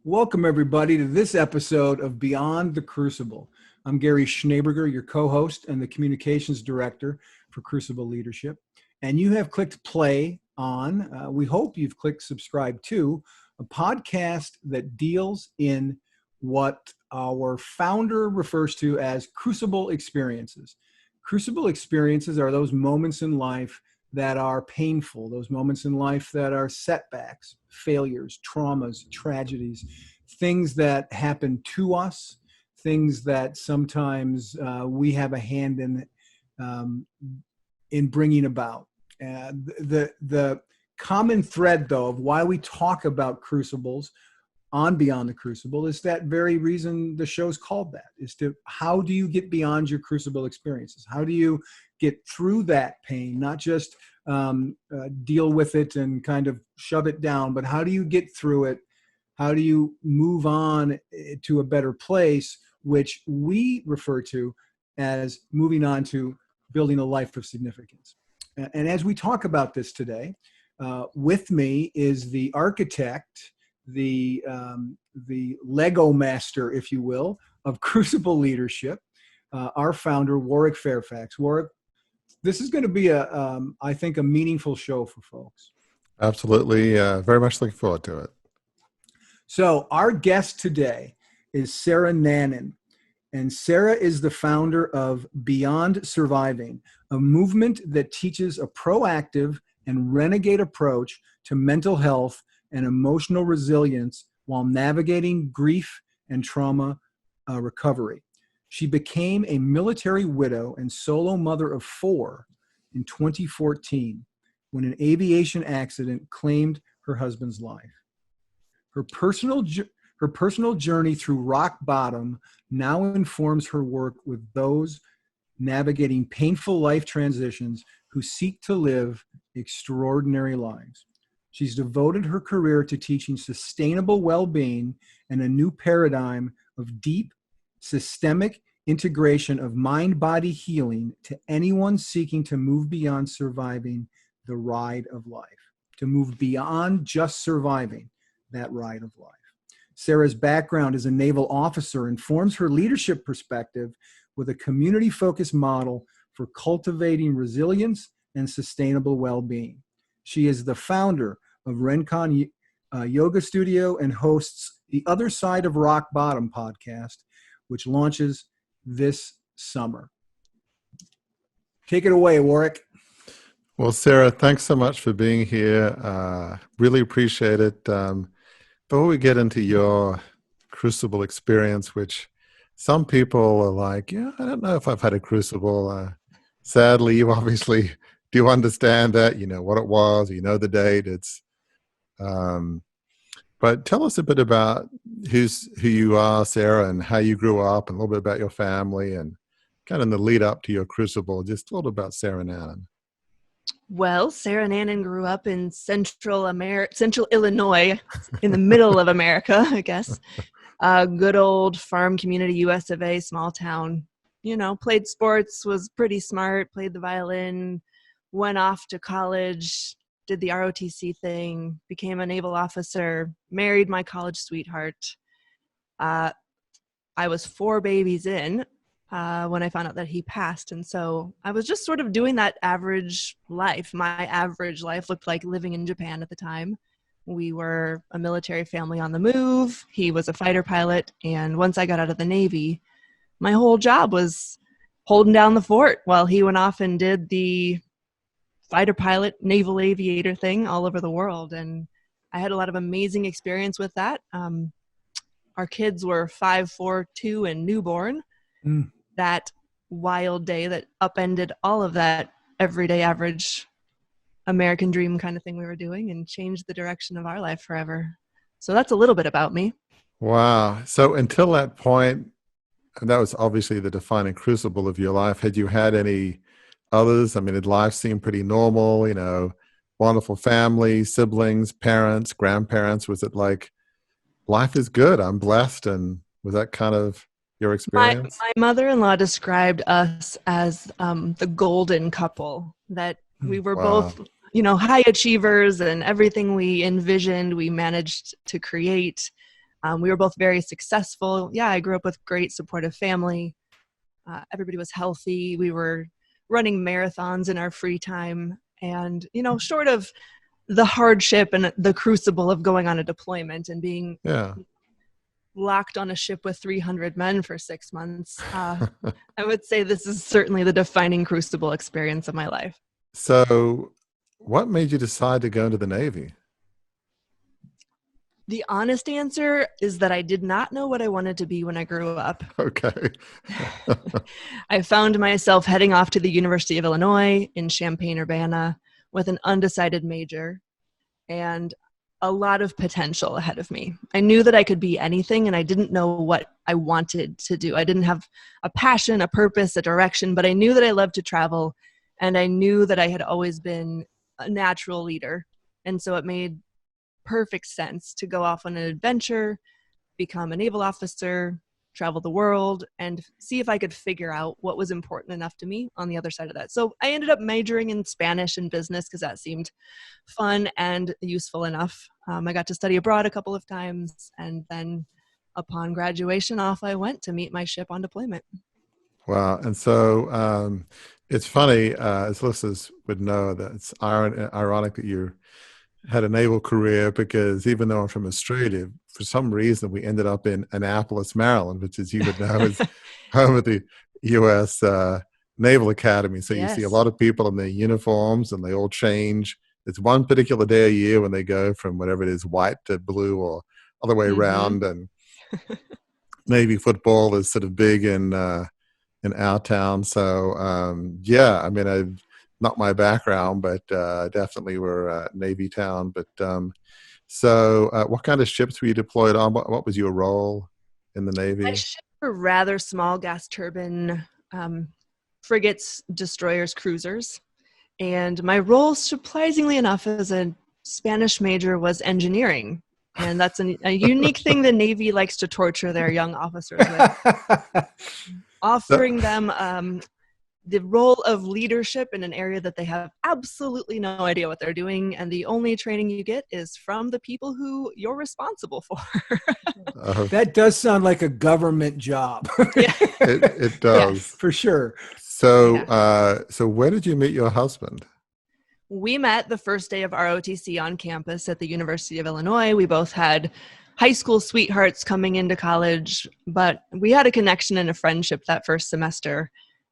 Welcome, everybody, to this episode of Beyond the Crucible. I'm Gary Schneeberger, your co-host and the Communications Director for Crucible Leadership. And you have clicked play on, we hope you've clicked subscribe to, a podcast that deals in what our founder refers to as crucible experiences. Crucible experiences are those moments in life that are painful, those moments in life that are setbacks, failures, traumas, tragedies, things that happen to us, things that sometimes we have a hand in bringing about. The common thread, though, of why we talk about crucibles on Beyond the Crucible is that very reason the show's called that, is to how do you get beyond your crucible experiences? How do you get through that pain, not just deal with it and kind of shove it down, but how do you get through it? How do you move on to a better place, which we refer to as moving on to building a life of significance? And as we talk about this today, with me is the architect, the Lego master, if you will, of Crucible Leadership, our founder, Warwick Fairfax. Warwick, this is going to be I think, a meaningful show for folks. Absolutely. Very much looking forward to it. So our guest today is Sarah Nannen. And Sarah is the founder of Beyond Surviving, a movement that teaches a proactive and renegade approach to mental health and emotional resilience while navigating grief and trauma recovery. She became a military widow and solo mother of 4 in 2014 when an aviation accident claimed her husband's life. Her personal journey through rock bottom now informs her work with those navigating painful life transitions who seek to live extraordinary lives. She's devoted her career to teaching sustainable well-being and a new paradigm of deep, systemic integration of mind-body healing to anyone seeking to move beyond surviving the ride of life, to move beyond just surviving that ride of life. Sarah's background as a naval officer informs her leadership perspective with a community-focused model for cultivating resilience and sustainable well-being. She is the founder of Rencon Yoga Studio and hosts the Other Side of Rock Bottom podcast, which launches this summer. Take it away, Warwick. Well, Sarah, thanks so much for being here. Really appreciate it. Before we get into your crucible experience, which some people are like, yeah, I don't know if I've had a crucible. Sadly, you obviously do understand that, you know what it was, you know the date. But tell us a bit about who you are, Sarah, and how you grew up, and a little bit about your family, and kind of in the lead up to your crucible, just a little about Sarah Nannen. Well, Sarah Nannen grew up in central Illinois, in the middle of America, I guess. Good old farm community, US of A, small town. You know, played sports, was pretty smart, played the violin, went off to college, did the ROTC thing, became a naval officer, married my college sweetheart. I was 4 babies in when I found out that he passed. And so I was just sort of doing that average life. My average life looked like living in Japan at the time. We were a military family on the move. He was a fighter pilot. And once I got out of the Navy, my whole job was holding down the fort while he went off and did the fighter pilot, naval aviator thing all over the world. And I had a lot of amazing experience with that. Our kids were 5, 4, 2, and newborn. That wild day that upended all of that everyday average American dream kind of thing we were doing and changed the direction of our life forever. So that's a little bit about me. Wow. So until that point, and that was obviously the defining crucible of your life, had you had any others? I mean, did life seem pretty normal, you know, wonderful family, siblings, parents, grandparents? Was it like, life is good, I'm blessed? And was that kind of your experience? My mother-in-law described us as the golden couple, that we were both, you know, high achievers, and everything we envisioned, we managed to create. We were both very successful. Yeah, I grew up with great supportive family. Everybody was healthy. We were running marathons in our free time. And, short of the hardship and the crucible of going on a deployment and being Yeah. locked on a ship with 300 men for 6 months, I would say this is certainly the defining crucible experience of my life. So what made you decide to go into the Navy? The honest answer is that I did not know what I wanted to be when I grew up. Okay. I found myself heading off to the University of Illinois in Champaign-Urbana with an undecided major and a lot of potential ahead of me. I knew that I could be anything, and I didn't know what I wanted to do. I didn't have a passion, a purpose, a direction, but I knew that I loved to travel, and I knew that I had always been a natural leader. And so it made perfect sense to go off on an adventure, become a naval officer, travel the world, and see if I could figure out what was important enough to me on the other side of that. So I ended up majoring in Spanish and business because that seemed fun and useful enough. I got to study abroad a couple of times, and then upon graduation, off I went to meet my ship on deployment. Wow. And so it's funny, as listeners would know, that it's ironic that you had a naval career, because even though I'm from Australia, for some reason we ended up in Annapolis, Maryland, which, as you would know, is home of the U.S. Naval Academy. So you see a Yes. lot of people in their uniforms, and they all change. It's one particular day a year when they go from whatever it is, white to blue, or other way around. And Navy football is sort of big in our town. So yeah, I mean, not my background, but definitely we're Navy town. But so what kind of ships were you deployed on? What was your role in the My Navy? ships were rather small gas turbine frigates, destroyers, cruisers. And my role, surprisingly enough, as a Spanish major, was engineering. And that's a unique thing the Navy likes to torture their young officers with, offering them the role of leadership in an area that they have absolutely no idea what they're doing. And the only training you get is from the people who you're responsible for. That does sound like a government job. Yeah. It does. Yes. For sure. So Yeah. so where did you meet your husband? We met the first day of ROTC on campus at the University of Illinois. We both had high school sweethearts coming into college, but we had a connection and a friendship that first semester.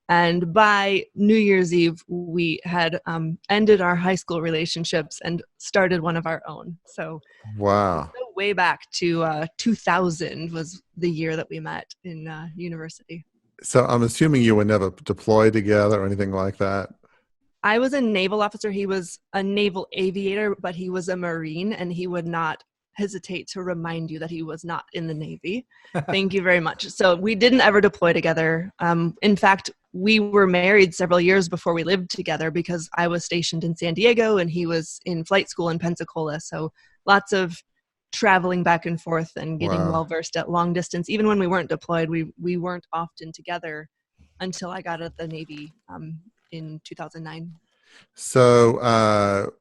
And by New Year's Eve, we had ended our high school relationships and started one of our own. So Wow. way back to 2000 was the year that we met in university. So I'm assuming you were never deployed together or anything like that. I was a naval officer. He was a naval aviator, but he was a Marine, and he would not hesitate to remind you that he was not in the Navy. Thank you very much. So we didn't ever deploy together. In fact, we were married several years before we lived together, because I was stationed in San Diego and he was in flight school in Pensacola. So lots of traveling back and forth and getting Wow. well-versed at long distance. Even when we weren't deployed, we weren't often together until I got out of the Navy in 2009. So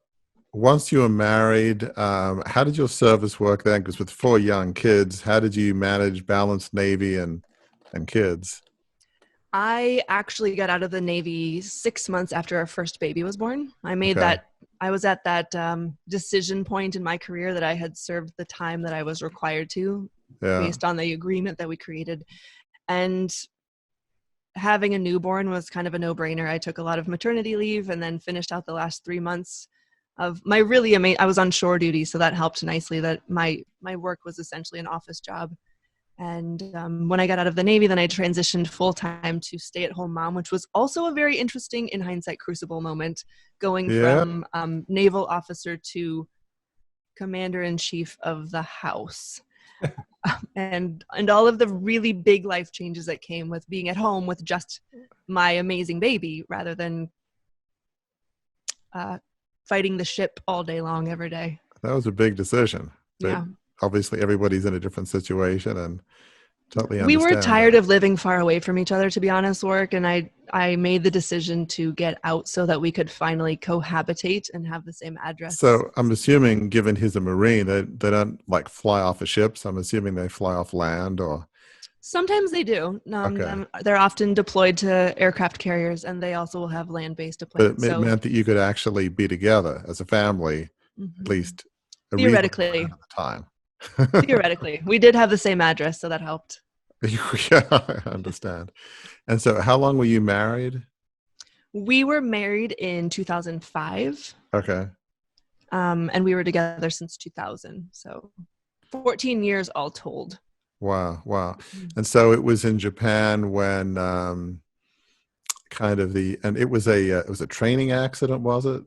once you were married, how did your service work then? Because with 4 young kids, how did you manage balanced Navy and kids? I actually got out of the Navy 6 months after our first baby was born. Okay. I was at that decision point in my career that I had served the time that I was required to, Yeah. based on the agreement that we created. And having a newborn was kind of a no-brainer. I took a lot of maternity leave and then finished out the last 3 months of my really amazing. I was on shore duty, so that helped nicely. That my work was essentially an office job. And when I got out of the Navy, then I transitioned full-time to stay-at-home mom, which was also a very interesting, in hindsight, crucible moment, going Yeah. from naval officer to commander-in-chief of the house. And all of the really big life changes that came with being at home with just my amazing baby, rather than fighting the ship all day long every day. That was a big decision. But Yeah. obviously everybody's in a different situation, and Totally We were understand tired that. of living far away from each other, to be honest, work, and I made the decision to get out so that we could finally cohabitate and have the same address. So I'm assuming, given he's a Marine, they don't like fly off of ships. I'm assuming they fly off land or, Sometimes they do. okay. They're often deployed to aircraft carriers, and they also will have land-based But it deployments. So meant that you could actually be together as a family, at mhm. least a reasonable Theoretically, amount of the time. theoretically, we did have the same address, so that helped. Yeah, I understand. And so how long were you married? We were married in 2005, Okay. and we were together since 2000. So 14 years all told. Wow. Wow. Mhm. And so it was in Japan when kind of and it was a training accident, was it?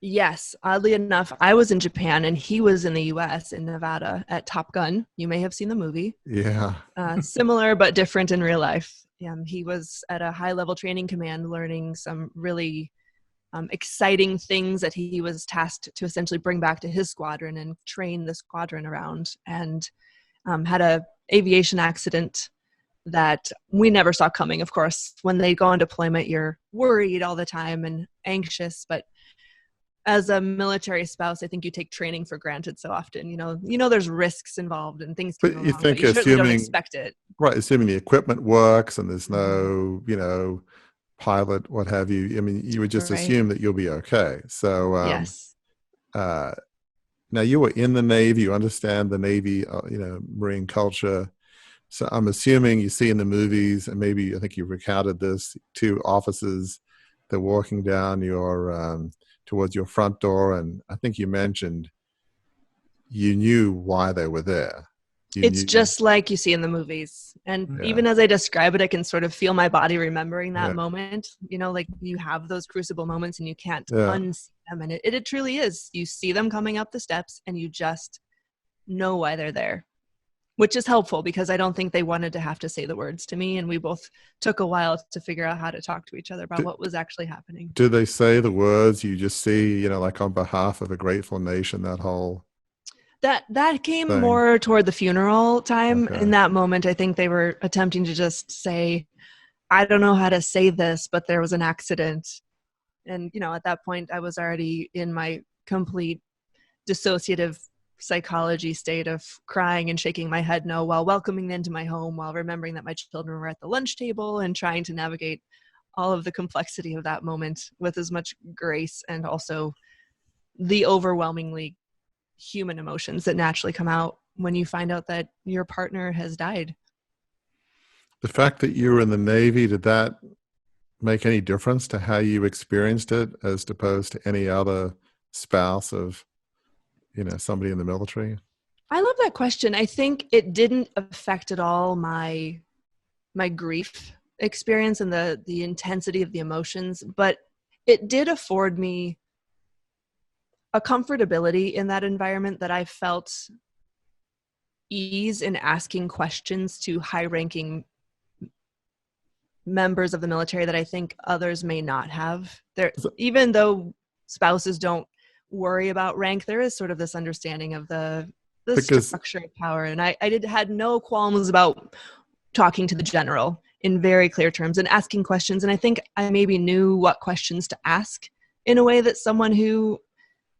Yes, oddly enough, I was in Japan and he was in the US in Nevada at Top Gun. You may have seen the movie. Yeah. Similar but different in real life. He was at a high level training command learning some really exciting things that he was tasked to essentially bring back to his squadron and train the squadron around, and had a aviation accident that we never saw coming. Of course, when they go on deployment, you're worried all the time and anxious, but as a military spouse, I think you take training for granted so often. There's risks involved and things can But go you wrong, but think you certainly don't assuming, expect it. right, assuming the equipment works and there's Mhm. no, pilot, what have you, I mean, you would just Right. assume that you'll be okay. So, Yes. uh, now you were in the Navy, you understand the Navy, Marine culture. So I'm assuming you see in the movies, and maybe I think you recounted this, two officers, they're walking down towards your front door. And I think you mentioned you knew why they were there. You It's knew, just like you see in the movies. And yeah, even as I describe it, I can sort of feel my body remembering that yeah, moment. Like you have those crucible moments and you can't yeah. unsee them. And it truly is. You see them coming up the steps and you just know why they're there, which is helpful because I don't think they wanted to have to say the words to me. And we both took a while to figure out how to talk to each other about Do, what was actually happening. do they say the words you just see, like on behalf of a grateful nation, that whole That came thing? more toward the funeral time. In Okay. that moment, I think they were attempting to just say, I don't know how to say this, but there was an accident. And, at that point, I was already in my complete dissociative psychology state of crying and shaking my head no while welcoming them into my home, while remembering that my children were at the lunch table and trying to navigate all of the complexity of that moment with as much grace and also the overwhelmingly human emotions that naturally come out when you find out that your partner has died. The fact that you were in the Navy, did that make any difference to how you experienced it as opposed to any other spouse of, somebody in the military? I love that question. I think it didn't affect at all my grief experience and the intensity of the emotions, but it did afford me a comfortability in that environment that I felt ease in asking questions to high-ranking members of the military that I think others may not have. Even though spouses don't worry about rank, there is sort of this understanding of the Because structure of power. And I had no qualms about talking to the general in very clear terms and asking questions. And I think I maybe knew what questions to ask in a way that someone who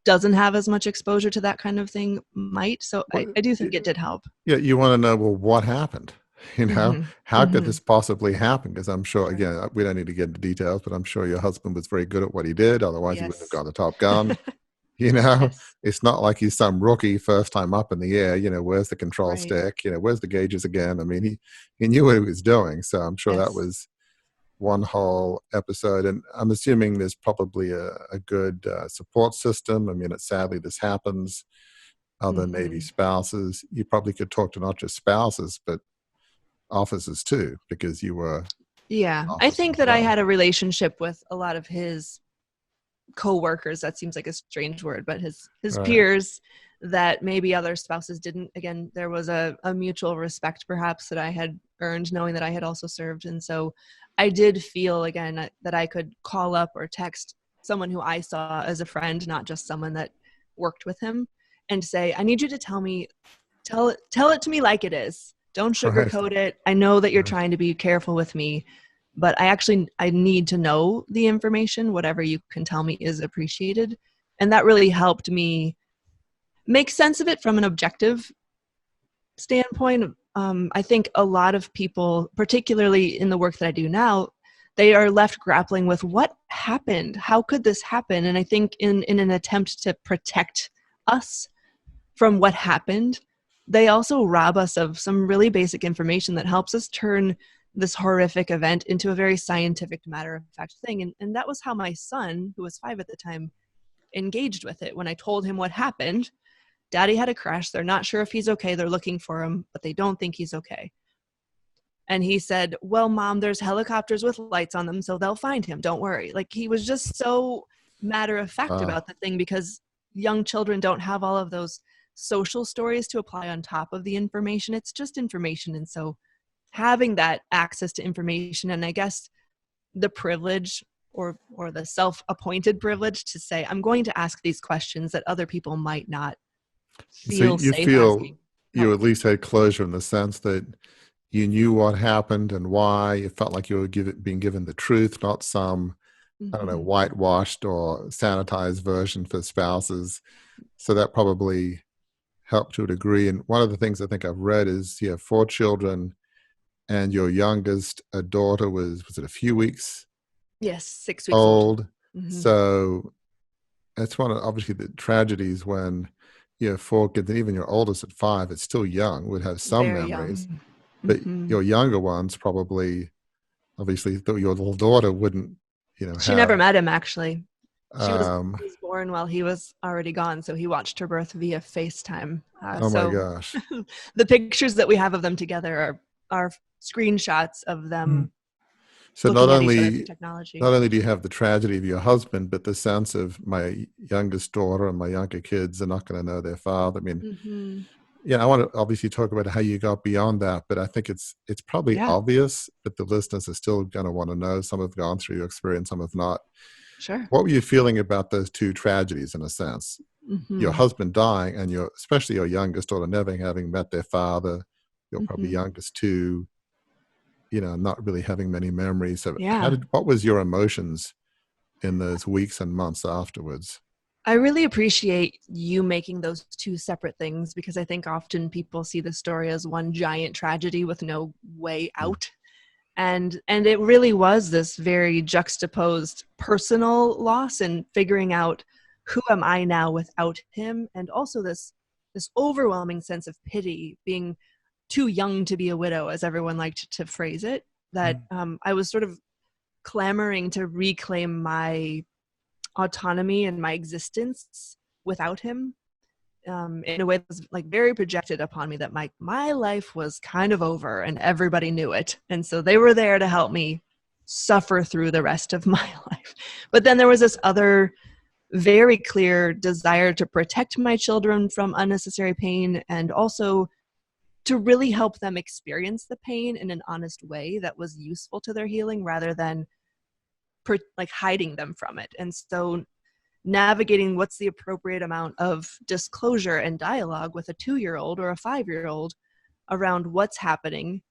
doesn't have as much exposure to that kind of thing might. So I do think it did help. yeah, you want to know, well, what happened? Mm-hmm. How could Mm-hmm. this possibly happen? Because I'm sure, Right. again, we don't need to get into details, but I'm sure your husband was very good at what he did. Otherwise, he wouldn't have Yes. got the Top Gun. You know, Yes. it's not like he's some rookie first time up in the air. Where's the control Right. stick? Where's the gauges again? I mean, he knew what he was doing. So I'm sure that Yes. was one whole episode. And I'm assuming there's probably a good support system. I mean, sadly, this happens. Other Navy Mm-hmm. spouses, you probably could talk to not just spouses, but officers too, because you were Yeah. I officers think as that I well. had a relationship with a lot of his co-workers. That seems like a strange word, but his Right. peers that maybe other spouses didn't. Again, there was a mutual respect perhaps that I had earned knowing that I had also served. And so I did feel again that I could call up or text someone who I saw as a friend, not just someone that worked with him, and say, I need you to tell it to me like it is. Don't Right. sugarcoat it. I know that you're Right. trying to be careful with me, but I need to know the information. Whatever you can tell me is appreciated. And that really helped me make sense of it from an objective standpoint. I think a lot of people, particularly in the work that I do now, they are left grappling with what happened. How could this happen? And I think in an attempt to protect us from what happened, they also rob us of some really basic information that helps us turn this horrific event into a very scientific, matter of fact thing. And that was how my son, who was 5 at the time, engaged with it. When I told him what happened, Daddy had a crash. They're not sure if he's okay. They're looking for him, but they don't think he's okay. And he said, well, Mom, there's helicopters with lights on them, so they'll find him. Don't worry. Like, he was just so matter of fact about the thing, because young children don't have all of those social stories to apply on top of the information. It's just information. And so having that access to information, and I guess the privilege or the self-appointed privilege to say, I'm going to ask these questions that other people might not So feel you safe feel asking. you at least had closure in the sense that you knew what happened and why. You felt like you were being given the truth, not some, I don't know, Mhm. whitewashed or sanitized version for spouses. So that probably helped to a degree. And one of the things I think I've read is you have 4 children, and your youngest, a daughter, was it a few weeks Yes, 6 weeks old. old? Mhm. So that's one of obviously the tragedies when you have 4 kids, and even your oldest at 5, it's still young, would have some Very memories. young. But Mhm. your younger ones probably, obviously, though your little daughter wouldn't, She never have. met him, actually. Um, She was born while he was already gone, so he watched her birth via FaceTime. oh my So gosh! the pictures that we have of them together are screenshots of Mm. them So looking at each other through technology. not only do you have the tragedy of your husband, but the sense of my youngest daughter and my younger kids are not going to know their father. I mean, Mhm. yeah, I want to obviously talk about how you got beyond that, but I think it's probably Yeah, obvious, but the listeners are still going to want to know. Some have gone through your experience, some have not. sure. What were you feeling about those 2 tragedies in a sense? Your Mhm. husband dying and especially your youngest daughter never having met their father, your probably Mhm. youngest 2, not really having many memories. So Yeah. what was your emotions in those weeks and months afterwards? I really appreciate you making those 2 separate things, because I think often people see the story as one giant tragedy with no way Mm. out. And it really was this very juxtaposed personal loss, and figuring out, who am I now without him, and also this overwhelming sense of pity, being too young to be a widow, as everyone liked to phrase it, that Mm. I was sort of clamoring to reclaim my autonomy and my existence without him, in a way that was like very projected upon me, that my life was kind of over and everybody knew it. And so they were there to help me suffer through the rest of my life. But then there was this other very clear desire to protect my children from unnecessary pain, and also to really help them experience the pain in an honest way that was useful to their healing, rather than like hiding them from it. And so navigating what's the appropriate amount of disclosure and dialogue with a 2-year-old or a 5-year-old around what's happening,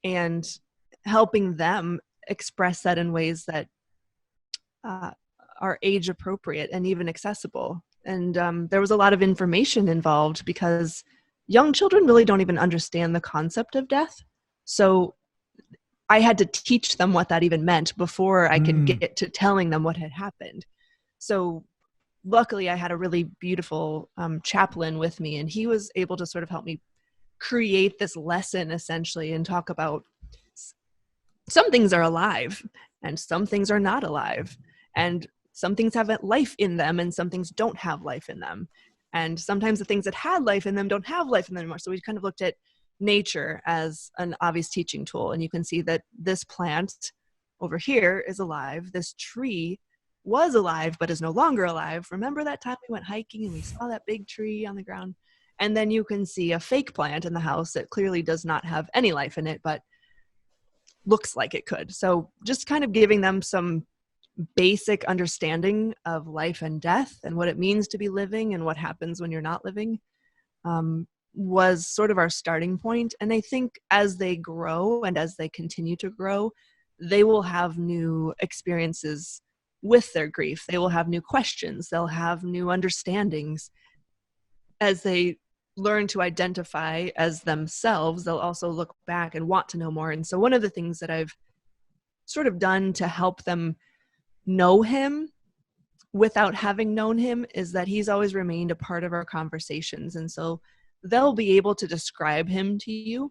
and helping them express that in ways that uh, are age appropriate and even accessible. And there was a lot of information involved, because young children really don't even understand the concept of death. So I had to teach them what that even meant before I could Mm. get to telling them what had happened. So luckily I had a really beautiful chaplain with me, and he was able to sort of help me create this lesson, essentially, and talk about some things are alive and some things are not alive, and some things have a life in them and some things don't have life in them, and sometimes the things that had life in them don't have life in them anymore. So we kind of looked at nature as an obvious teaching tool, and you can see that this plant over here is alive, this tree was alive but is no longer alive. Remember that time we went hiking and we saw that big tree on the ground? And then you can see a fake plant in the house that clearly does not have any life in it, but looks like it could. So just kind of giving them some basic understanding of life and death, and what it means to be living and what happens when you're not living. was sort of our starting point. And I think as they grow and as they continue to grow, they will have new experiences with their grief. They will have new questions. They'll have new understandings. As they learn to identify as themselves, they'll also look back and want to know more. And so one of the things that I've sort of done to help them know him without having known him is that he's always remained a part of our conversations. And so they'll be able to describe him to you.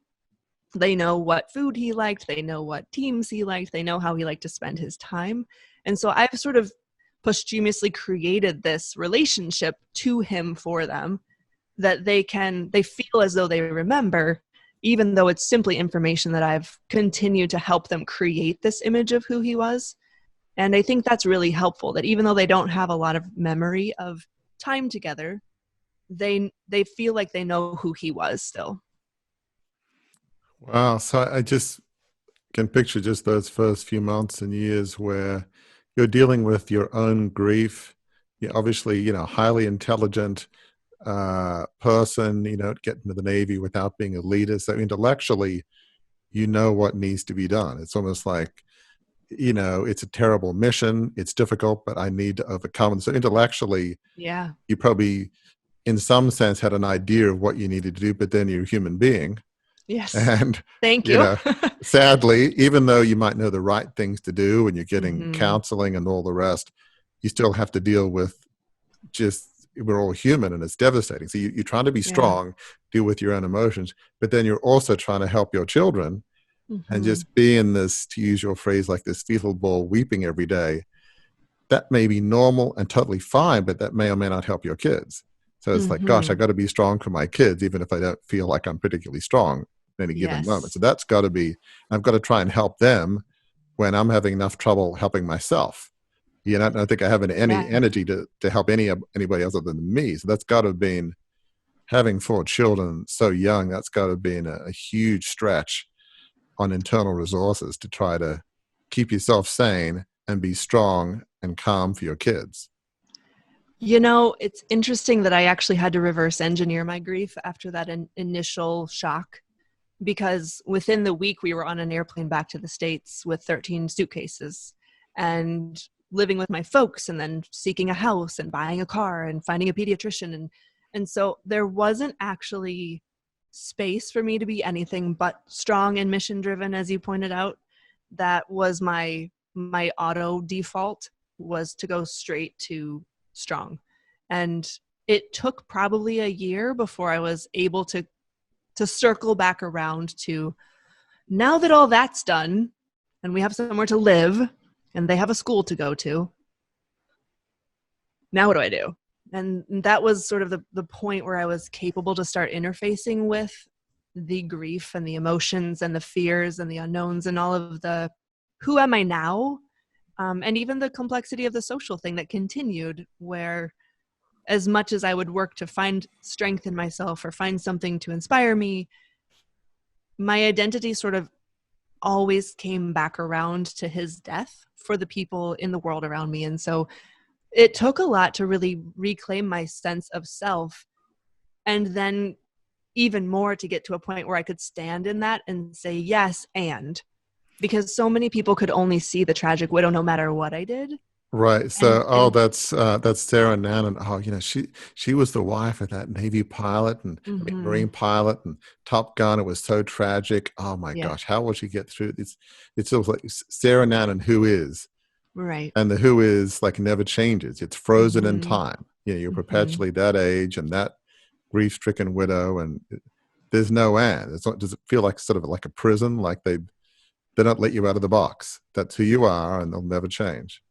They know what food he liked. They know what teams he liked. They know how he liked to spend his time. And so I've sort of posthumously created this relationship to him for them that they feel as though they remember, even though it's simply information that I've continued to help them create this image of who he was. And I think that's really helpful, that even though they don't have a lot of memory of time together, they feel like they know who he was still. Wow. So I just can picture just those first few months and years where you're dealing with your own grief. You're obviously, highly intelligent person, get into the Navy without being a leader. So intellectually, you know what needs to be done. It's almost like, it's a terrible mission. It's difficult, but I need to overcome it. So intellectually, Yeah. you probably, in some sense, had an idea of what you needed to do, but then you're a human being. Yes. And, thank you. Sadly, even though you might know the right things to do and you're getting Mm-hmm. counseling and all the rest, you still have to deal with we're all human and it's devastating. So you're trying to be strong, deal with your own emotions, but then you're also trying to help your children. Mm-hmm. And just be in this, to use your phrase, like this fetal ball weeping every day, that may be normal and totally fine, but that may or may not help your kids. So it's like, gosh, I got to be strong for my kids, even if I don't feel like I'm particularly strong in any given moment. So that's got to be, I've got to try and help them when I'm having enough trouble helping myself. I don't think I have any energy to help anybody other than me. So that's got to have been, having 4 children so young, that's got to have been a huge stretch on internal resources to try to keep yourself sane and be strong and calm for your kids. It's interesting that I actually had to reverse engineer my grief after that initial shock, because within the week we were on an airplane back to the States with 13 suitcases and living with my folks, and then seeking a house and buying a car and finding a pediatrician. And so there wasn't actually space for me to be anything but strong and mission driven, as you pointed out. That was my auto default, was to go straight to strong. And it took probably a year before I was able to circle back around to, now that all that's done and we have somewhere to live and they have a school to go to, now what do I do? And that was sort of the point where I was capable to start interfacing with the grief and the emotions and the fears and the unknowns and all of the, who am I now? And even the complexity of the social thing that continued, where as much as I would work to find strength in myself or find something to inspire me, my identity sort of always came back around to his death for the people in the world around me. And so it took a lot to really reclaim my sense of self, and then even more to get to a point where I could stand in that and say yes, and because so many people could only see the tragic widow no matter what I did. Right. So, that's Sarah Nannen. Oh, she was the wife of that Navy pilot and Marine pilot and Top Gun. It was so tragic. Oh my gosh, how will she get through this? It's sort of like Sarah Nannen, who is. Right. And the who is like never changes. It's frozen in time. You're perpetually that age and that grief-stricken widow, and there's no end. Does it feel like sort of like a prison? Like they don't let you out of the box. That's who you are, and they'll never change.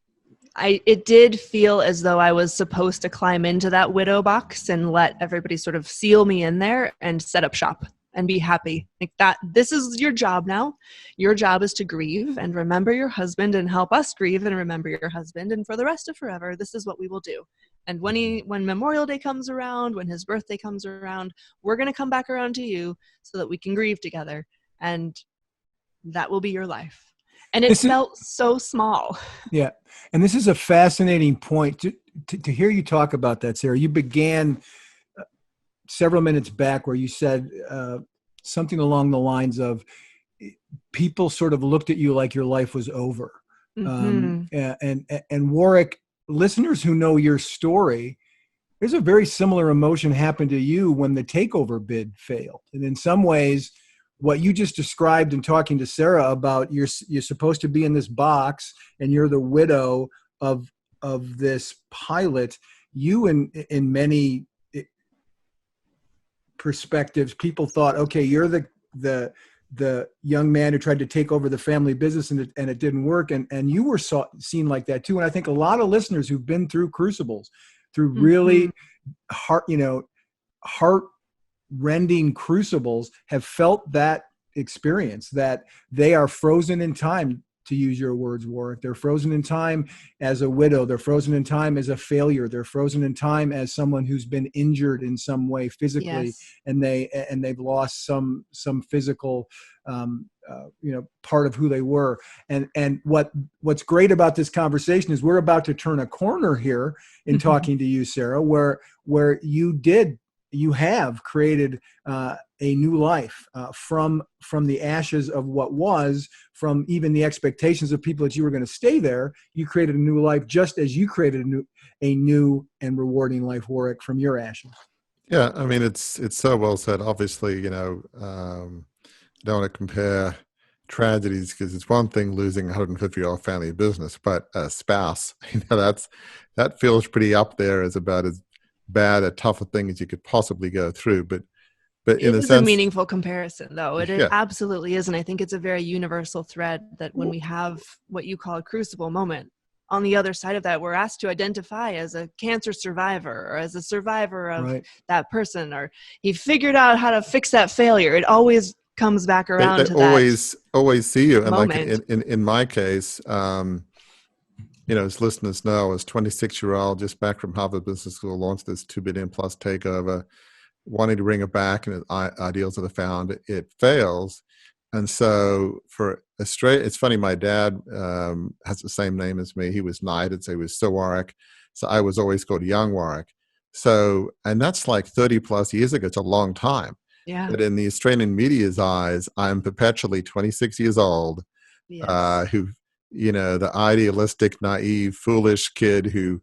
It did feel as though I was supposed to climb into that widow box and let everybody sort of seal me in there and set up shop and be happy. Like that, this is your job now. Your job is to grieve and remember your husband and help us grieve and remember your husband. And for the rest of forever, this is what we will do. And when Memorial Day comes around, when his birthday comes around, we're going to come back around to you so that we can grieve together. And that will be your life. And it felt so small. Yeah. And this is a fascinating point to hear you talk about that, Sarah. You began several minutes back where you said something along the lines of people sort of looked at you like your life was over. Mm-hmm. And Warwick, listeners who know your story, there's a very similar emotion happened to you when the takeover bid failed. And in some ways, what you just described in talking to Sarah about you're supposed to be in this box and you're the widow of this pilot, you in many perspectives, people thought, okay, you're the young man who tried to take over the family business and it didn't work. And you were seen like that too. And I think a lot of listeners who've been through crucibles, through really heart rending crucibles, have felt that experience, that they are frozen in time, to use your words, Warwick. They're frozen in time as a widow. They're frozen in time as a failure. They're frozen in time as someone who's been injured in some way physically, Yes. and they've lost some physical part of who they were. And what's great about this conversation is we're about to turn a corner here in talking to you, Sarah, where you have created a new life from the ashes of what was, from even the expectations of people that you were going to stay there. You created a new life, just as you created a new and rewarding life, Warwick, from your ashes. Yeah, I mean, it's so well said. Obviously, don't want to compare tragedies, because it's one thing losing a 150-year-old family business, but a spouse, that feels pretty up there as about as bad a tough a thing as you could possibly go through. But in It a is sense, a meaningful comparison, though. It yeah, absolutely is. And I think it's a very universal thread that when we have what you call a crucible moment, on the other side of that, we're asked to identify as a cancer survivor or as a survivor of Right. that person, or he figured out how to fix that failure. It always comes back around they to that always see you. And like moment. in my case, as listeners know, as 26-year-old, just back from Harvard Business School, launched this $2 billion plus takeover, wanting to bring it back, and ideals that I found, it fails. And so it's funny, my dad has the same name as me. He was knighted, so he was Sir Warwick. So I was always called Young Warwick. So, and that's like 30 plus years ago. It's a long time. Yeah. But in the Australian media's eyes, I'm perpetually 26 years old, Yes. who, the idealistic, naive, foolish kid who,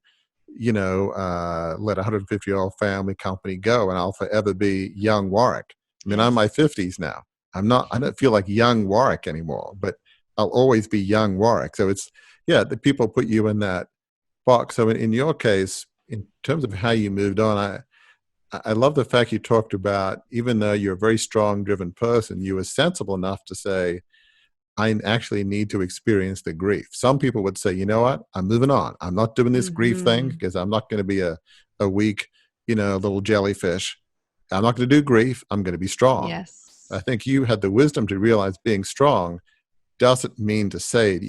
let a 150-year-old family company go, and I'll forever be Young Warwick. I mean, I'm in my 50s now. I don't feel like Young Warwick anymore, but I'll always be Young Warwick. So the people put you in that box. So in your case, in terms of how you moved on, I love the fact you talked about, even though you're a very strong, driven person, you were sensible enough to say, I actually need to experience the grief. Some people would say, you know what, I'm moving on. I'm not doing this grief thing, because I'm not going to be a weak, little jellyfish. I'm not going to do grief. I'm going to be strong. Yes. I think you had the wisdom to realize being strong doesn't mean to say that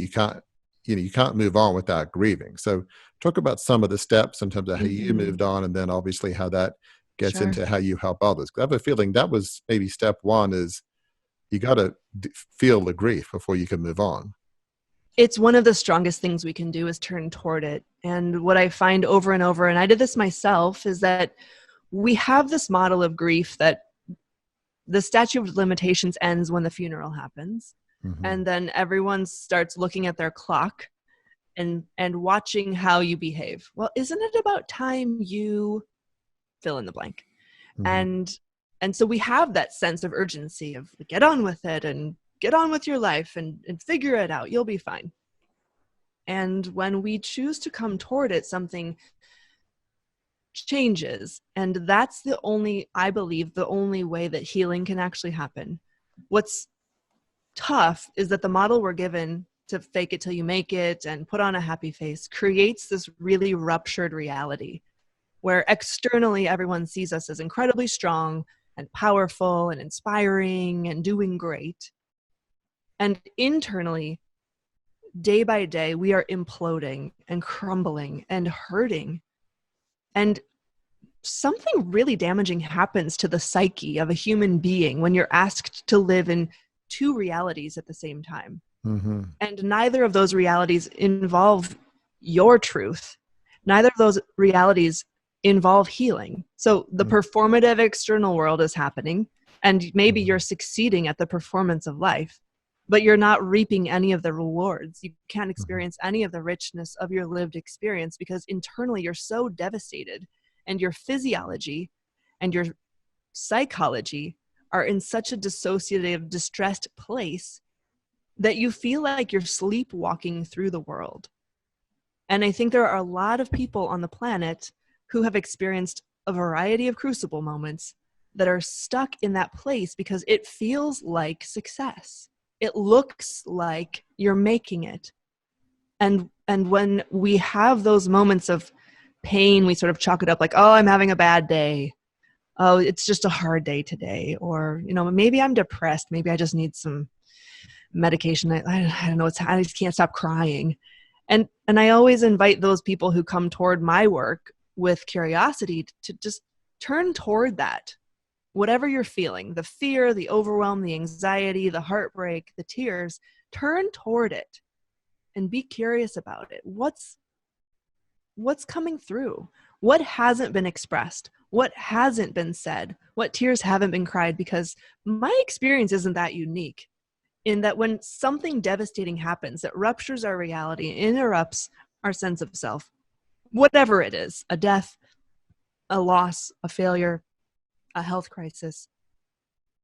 you can't move on without grieving. So talk about some of the steps in terms of how you moved on, and then obviously how that gets into how you help others. I have a feeling that was maybe step one, is you got to feel the grief before you can move on. It's one of the strongest things we can do is turn toward it. And what I find over and over, and I did this myself, is that we have this model of grief that the statute of limitations ends when the funeral happens. And then everyone starts looking at their clock and watching how you behave. Well, isn't it about time you fill in the blank? And so we have that sense of urgency of get on with it and get on with your life and figure it out. You'll be fine. And when we choose to come toward it, something changes. And that's I believe, the only way that healing can actually happen. What's tough is that the model we're given to fake it till you make it and put on a happy face creates this really ruptured reality where externally everyone sees us as incredibly strong and powerful and inspiring and doing great. And internally, day by day, we are imploding and crumbling and hurting. And something really damaging happens to the psyche of a human being when you're asked to live in two realities at the same time. And neither of those realities involve your truth. Neither of those realities involve healing. So the performative external world is happening, and maybe you're succeeding at the performance of life, but you're not reaping any of the rewards. You can't experience any of the richness of your lived experience because internally you're so devastated, and your physiology and your psychology are in such a dissociative, distressed place that you feel like you're sleepwalking through the world. And I think there are a lot of people on the planet who have experienced a variety of crucible moments that are stuck in that place because it feels like success. It looks like you're making it. And when we have those moments of pain, we sort of chalk it up like, oh, I'm having a bad day. Oh, it's just a hard day today. Or, maybe I'm depressed. Maybe I just need some medication. I don't know. I just can't stop crying. And I always invite those people who come toward my work with curiosity to just turn toward that. Whatever you're feeling, the fear, the overwhelm, the anxiety, the heartbreak, the tears, turn toward it and be curious about it. What's coming through? What hasn't been expressed? What hasn't been said? What tears haven't been cried? Because my experience isn't that unique, in that when something devastating happens that ruptures our reality, interrupts our sense of self, whatever it is, a death, a loss, a failure, a health crisis,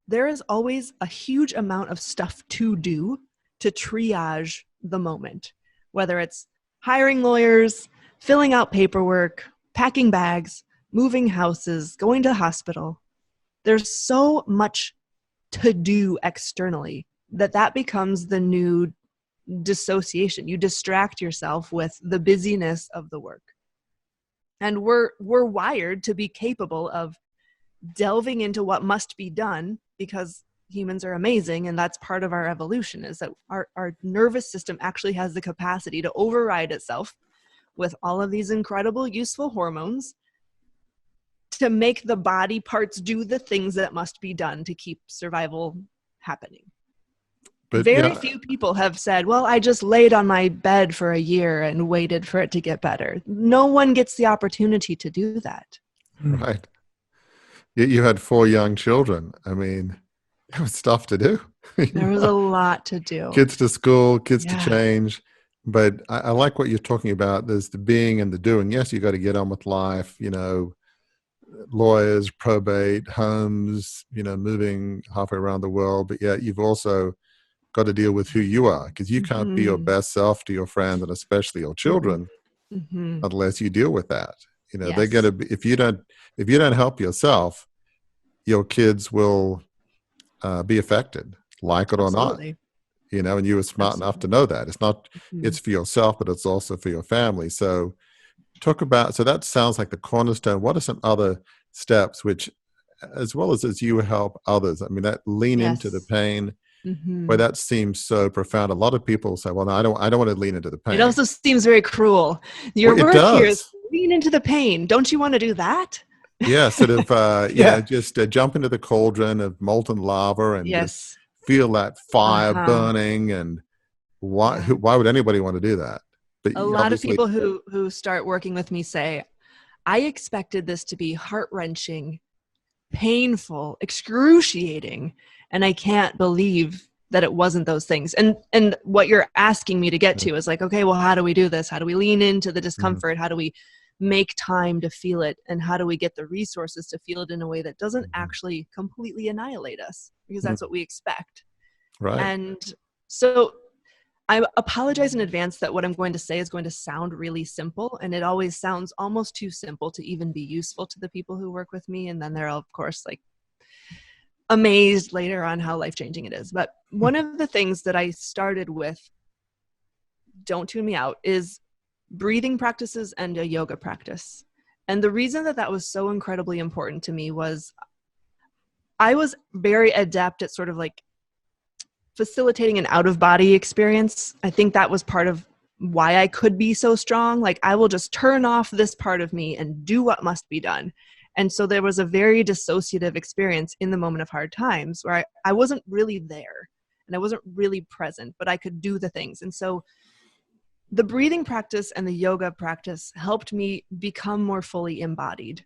there is always a huge amount of stuff to do to triage the moment, whether it's hiring lawyers, filling out paperwork, packing bags, moving houses, going to the hospital. There's so much to do externally that becomes the new dissociation. You distract yourself with the busyness of the work. And we're wired to be capable of delving into what must be done because humans are amazing, and that's part of our evolution, is that our nervous system actually has the capacity to override itself with all of these incredible useful hormones to make the body parts do the things that must be done to keep survival happening. But Very few people have said, well, I just laid on my bed for a year and waited for it to get better. No one gets the opportunity to do that. right. You had 4 young children. I mean, there was stuff to do. There was a lot to do. Kids to school, kids to change. But I like what you're talking about. There's the being and the doing. Yes, you got to get on with life, lawyers, probate, homes, moving halfway around the world. But yet you've also got to deal with who you are, because you can't be your best self to your friends and especially your children unless you deal with that. They're going to be, if you don't help yourself, your kids will be affected, like it or not. And you were smart enough to know that it's not, it's for yourself, but it's also for your family. So so that sounds like the cornerstone. What are some other steps which, as well as you help others? I mean, that lean into the pain, where that seems so profound. A lot of people say, well, no, I don't want to lean into the pain. It also seems very cruel. Your work here is lean into the pain. Don't you want to do that? Yeah, sort of, just jump into the cauldron of molten lava and just feel that fire burning. And why would anybody want to do that? But a lot of people who start working with me say, I expected this to be heart-wrenching, painful, excruciating, and I can't believe that it wasn't those things. And what you're asking me to get to is like, okay, well, how do we do this? How do we lean into the discomfort? How do we make time to feel it? And how do we get the resources to feel it in a way that doesn't actually completely annihilate us? Because that's what we expect. Right. And so I apologize in advance that what I'm going to say is going to sound really simple, and it always sounds almost too simple to even be useful to the people who work with me. And then they're, of course, like amazed later on how life-changing it is. But one of the things that I started with, don't tune me out, is breathing practices and a yoga practice. And the reason that was so incredibly important to me was I was very adept at sort of like facilitating an out-of-body experience. I think that was part of why I could be so strong. Like, I will just turn off this part of me and do what must be done. And so there was a very dissociative experience in the moment of hard times where I wasn't really there and I wasn't really present, but I could do the things. And so the breathing practice and the yoga practice helped me become more fully embodied.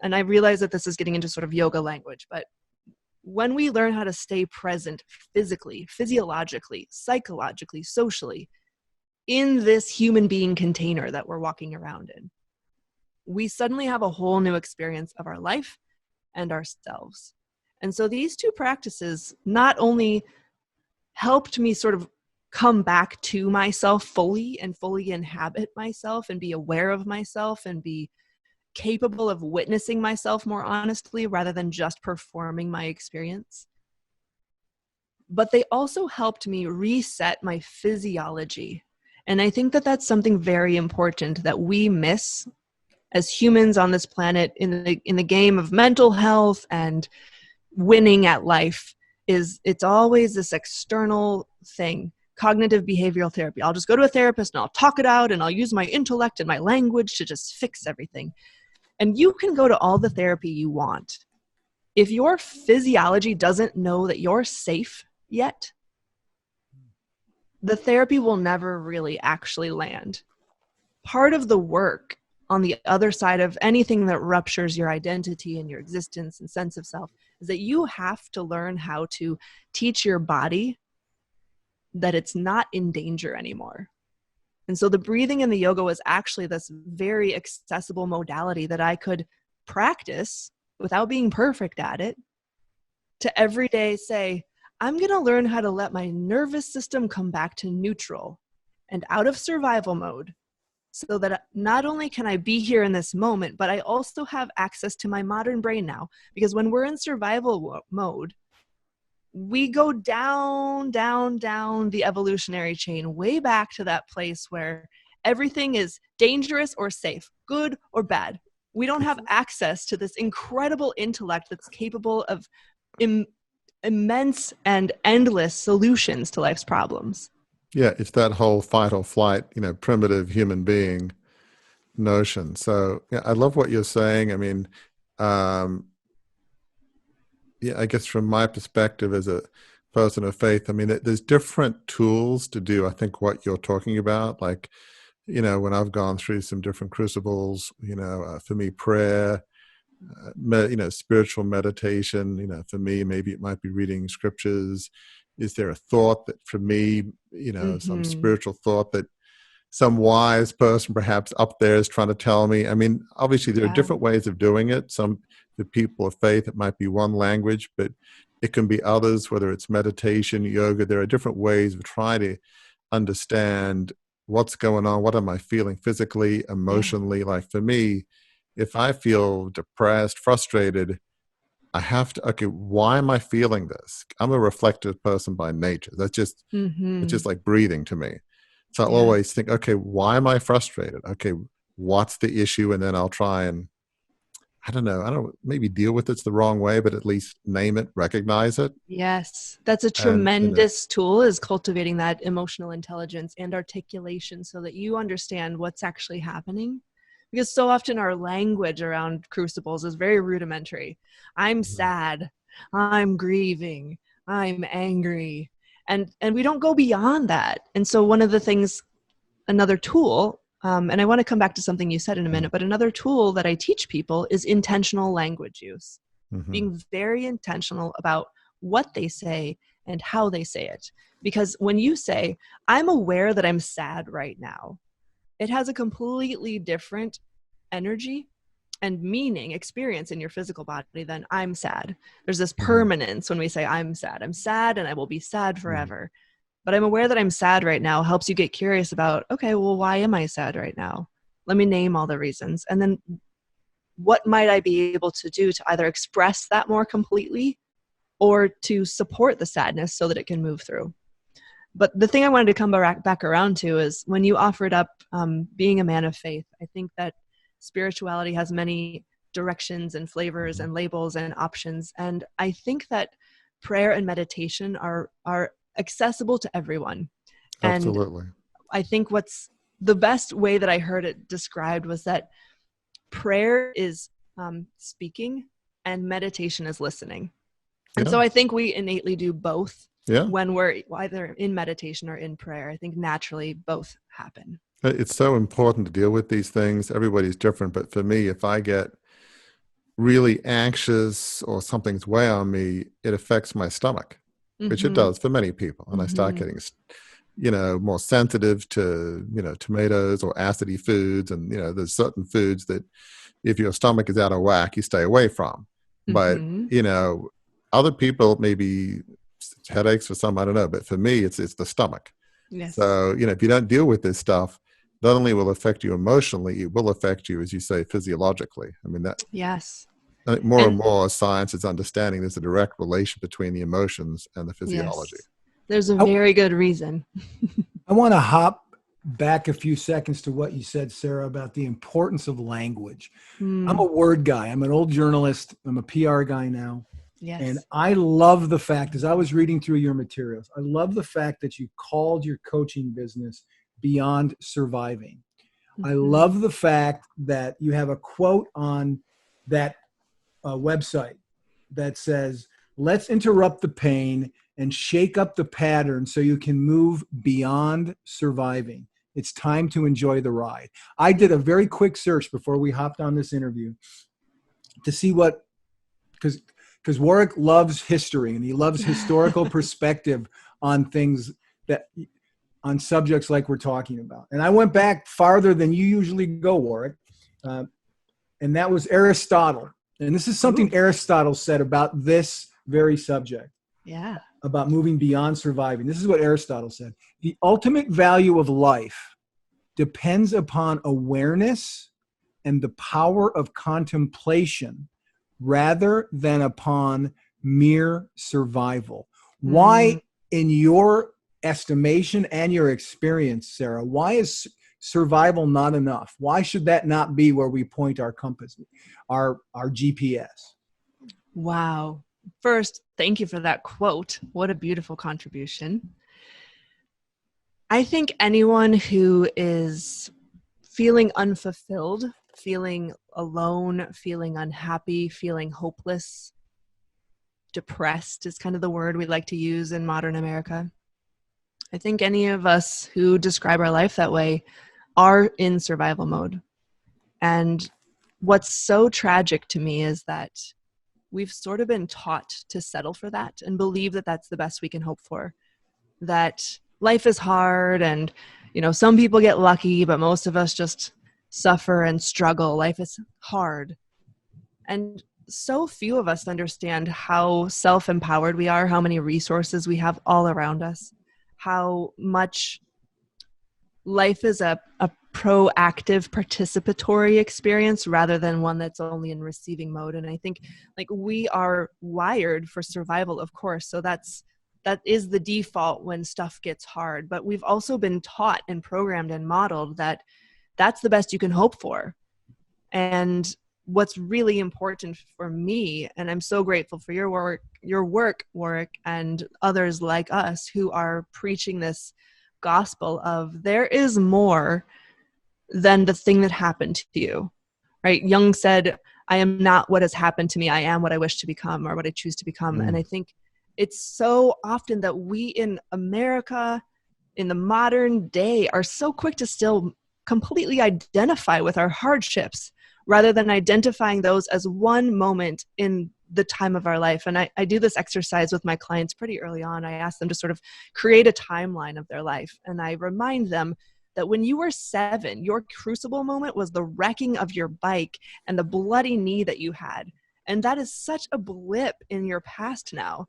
And I realize that this is getting into sort of yoga language, but when we learn how to stay present physically, physiologically, psychologically, socially, in this human being container that we're walking around in, we suddenly have a whole new experience of our life and ourselves. And so these two practices not only helped me sort of come back to myself fully and fully inhabit myself and be aware of myself and be capable of witnessing myself more honestly rather than just performing my experience, but they also helped me reset my physiology. And I think that that's something very important that we miss as humans on this planet in the game of mental health and winning at life. Is it's always this external thing. Cognitive behavioral therapy. I'll just go to a therapist and I'll talk it out and I'll use my intellect and my language to just fix everything. And you can go to all the therapy you want. If your physiology doesn't know that you're safe yet, the therapy will never really actually land. Part of the work on the other side of anything that ruptures your identity and your existence and sense of self is that you have to learn how to teach your body that it's not in danger anymore. And so the breathing and the yoga was actually this very accessible modality that I could practice without being perfect at it, to every day say, I'm going to learn how to let my nervous system come back to neutral and out of survival mode, so that not only can I be here in this moment, but I also have access to my modern brain now. Because when we're in survival mode, we go down, down, down the evolutionary chain, way back to that place where everything is dangerous or safe, good or bad. We don't have access to this incredible intellect that's capable of immense and endless solutions to life's problems. Yeah, it's that whole fight or flight, primitive human being notion. So yeah, I love what you're saying. I mean, I guess from my perspective as a person of faith, I mean, there's different tools to do, I think, what you're talking about. Like, when I've gone through some different crucibles, for me, prayer, spiritual meditation, for me, maybe it might be reading scriptures. Is there a thought that for me, some spiritual thought that some wise person perhaps up there is trying to tell me? I mean, obviously there are different ways of doing it. Some, the people of faith, it might be one language, but it can be others, whether it's meditation, yoga. There are different ways of trying to understand what's going on. What am I feeling physically, emotionally? Like for me, if I feel depressed, frustrated, I have to, okay, why am I feeling this? I'm a reflective person by nature. That's just, it's just like breathing to me. So I'll always think, okay, why am I frustrated? Okay, what's the issue? And then I'll try and, I don't know, maybe deal with it's the wrong way, but at least name it, recognize it. Yes, that's a tremendous tool, is cultivating that emotional intelligence and articulation so that you understand what's actually happening. Because so often our language around crucibles is very rudimentary. I'm sad, I'm grieving, I'm angry. And we don't go beyond that. And so one of the things, another tool, and I want to come back to something you said in a minute, but another tool that I teach people is intentional language use. Being very intentional about what they say and how they say it. Because when you say, I'm aware that I'm sad right now, it has a completely different energy and meaning, experience in your physical body than I'm sad. There's this permanence when we say I'm sad and I will be sad forever. But I'm aware that I'm sad right now helps you get curious about, okay, well, why am I sad right now? Let me name all the reasons. And then what might I be able to do to either express that more completely or to support the sadness so that it can move through? But the thing I wanted to come back around to is when you offered up being a man of faith, I think that spirituality has many directions and flavors and labels and options. And I think that prayer and meditation are accessible to everyone. Absolutely. And I think what's the best way that I heard it described was that prayer is speaking and meditation is listening. And so I think we innately do both. Yeah. when we're either in meditation or in prayer. I think naturally both happen. It's so important to deal with these things. Everybody's different, but for me, if I get really anxious or something's weighing on me, it affects my stomach, which it does for many people. And I start getting, more sensitive to, tomatoes or acidy foods. And, there's certain foods that if your stomach is out of whack, you stay away from. But, other people, maybe headaches for some, I don't know. But for me, it's the stomach. Yes. So, if you don't deal with this stuff, not only will it affect you emotionally, it will affect you, as you say, physiologically. I mean, that. Yes. More and more science is understanding there's a direct relation between the emotions and the physiology. Yes. There's a very good reason. I want to hop back a few seconds to what you said, Sarah, about the importance of language. I'm a word guy. I'm an old journalist. I'm a PR guy now. Yes. And I love the fact, as I was reading through your materials, I love the fact that you called your coaching business Beyond Surviving. I love the fact that you have a quote on that website that says, let's interrupt the pain and shake up the pattern so you can move beyond surviving. It's time to enjoy the ride. I did a very quick search before we hopped on this interview to see what, because Warwick loves history and he loves historical perspective on things on subjects like we're talking about. And I went back farther than you usually go, Warwick. And that was Aristotle. And this is something Aristotle said about this very subject. Yeah. About moving beyond surviving. This is what Aristotle said. The ultimate value of life depends upon awareness and the power of contemplation rather than upon mere survival. Why, in your estimation and your experience, Sarah, why is survival not enough? Why should that not be where we point our compass, our GPS? Wow. First, thank you for that quote. What a beautiful contribution. I think anyone who is feeling unfulfilled, feeling alone, feeling unhappy, feeling hopeless, depressed is kind of the word we like to use in modern America. I think any of us who describe our life that way are in survival mode. And what's so tragic to me is that we've sort of been taught to settle for that and believe that that's the best we can hope for. That life is hard and, some people get lucky, but most of us just suffer and struggle. Life is hard. And so few of us understand how self-empowered we are, how many resources we have all around us, how much life is a proactive, participatory experience rather than one that's only in receiving mode. And I think we are wired for survival, of course. So that is the default when stuff gets hard. But we've also been taught and programmed and modeled that that's the best you can hope for. And what's really important for me, and I'm so grateful for your work, Warwick, and others like us who are preaching this gospel of there is more than the thing that happened to you, right? Jung said, I am not what has happened to me. I am what I wish to become or what I choose to become. And I think it's so often that we in America, in the modern day, are so quick to still completely identify with our hardships rather than identifying those as one moment in the time of our life. And I do this exercise with my clients pretty early on. I ask them to sort of create a timeline of their life. And I remind them that when you were 7, your crucible moment was the wrecking of your bike and the bloody knee that you had. And that is such a blip in your past now.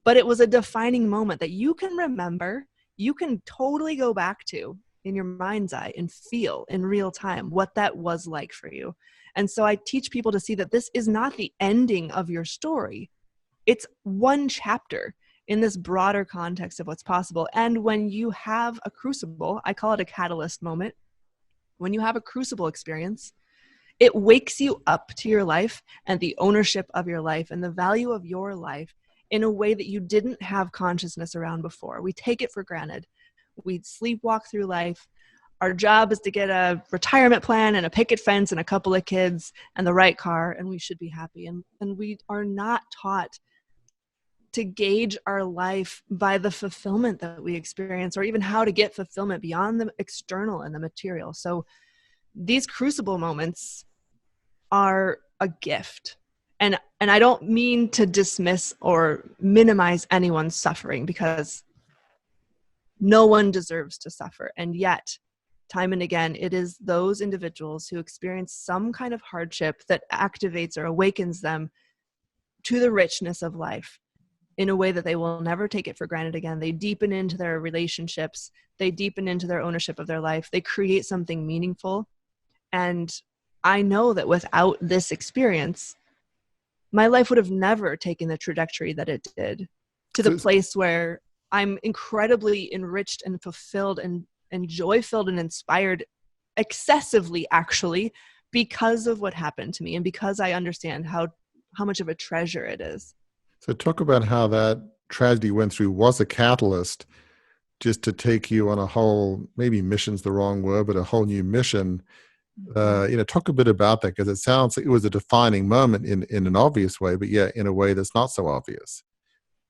But it was a defining moment that you can remember, you can totally go back to in your mind's eye and feel in real time what that was like for you. And so I teach people to see that this is not the ending of your story. It's one chapter in this broader context of what's possible. And when you have a crucible, I call it a catalyst moment. When you have a crucible experience, it wakes you up to your life and the ownership of your life and the value of your life in a way that you didn't have consciousness around before. We take it for granted. We sleepwalk through life. Our job is to get a retirement plan and a picket fence and a couple of kids and the right car, and we should be happy. And we are not taught to gauge our life by the fulfillment that we experience, or even how to get fulfillment beyond the external and the material. So these crucible moments are a gift. And I don't mean to dismiss or minimize anyone's suffering, because no one deserves to suffer. And yet, time and again, it is those individuals who experience some kind of hardship that activates or awakens them to the richness of life in a way that they will never take it for granted again. They deepen into their relationships. They deepen into their ownership of their life. They create something meaningful. And I know that without this experience, my life would have never taken the trajectory that it did, to the place where I'm incredibly enriched and fulfilled and joy-filled and inspired, excessively actually, because of what happened to me and because I understand how much of a treasure it is. So talk about how that tragedy you went through was a catalyst just to take you on a whole, maybe mission's the wrong word, but a whole new mission. Talk a bit about that, because it sounds like it was a defining moment in an obvious way, but yeah, in a way that's not so obvious.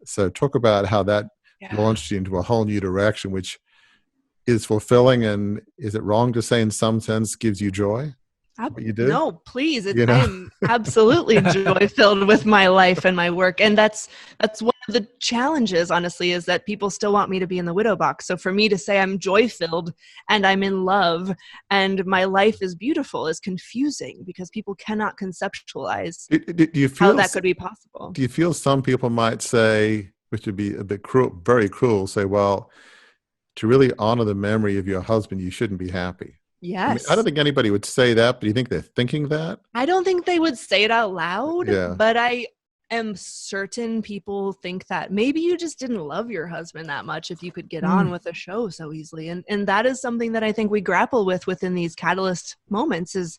So talk about how that launched you into a whole new direction, which is fulfilling, and is it wrong to say in some sense gives you joy? What you do? No, please. I am absolutely joy-filled with my life and my work. And that's one of the challenges, honestly, is that people still want me to be in the widow box. So for me to say I'm joy-filled and I'm in love and my life is beautiful is confusing, because people cannot conceptualize do you feel how that could be possible. Do you feel some people might say, which would be a bit cruel, very cruel, say, well, to really honor the memory of your husband, you shouldn't be happy? Yes. I don't think anybody would say that, but do you think they're thinking that? I don't think they would say it out loud, Yeah. but I am certain people think that maybe you just didn't love your husband that much if you could get on with a show so easily. And that is something that I think we grapple with within these catalyst moments is,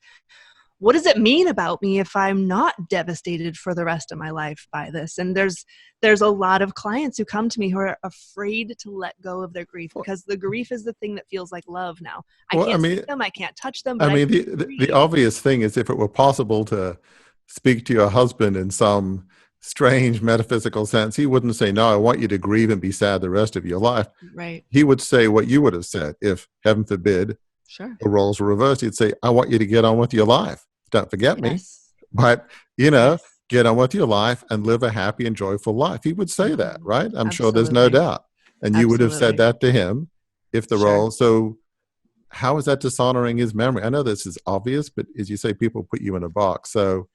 what does it mean about me if I'm not devastated for the rest of my life by this? And there's a lot of clients who come to me who are afraid to let go of their grief, because the grief is the thing that feels like love now. I can't see them, I can't touch them. But the obvious thing is, if it were possible to speak to your husband in some strange metaphysical sense, he wouldn't say, no, I want you to grieve and be sad the rest of your life. Right. He would say what you would have said if, heaven forbid, the roles were reversed. He'd say, I want you to get on with your life. Don't forget me, but get on with your life and live a happy and joyful life. He would say that, right? I'm sure there's no doubt. And you would have said that to him if the role. So how is that dishonoring his memory? I know this is obvious, but as you say, people put you in a box. So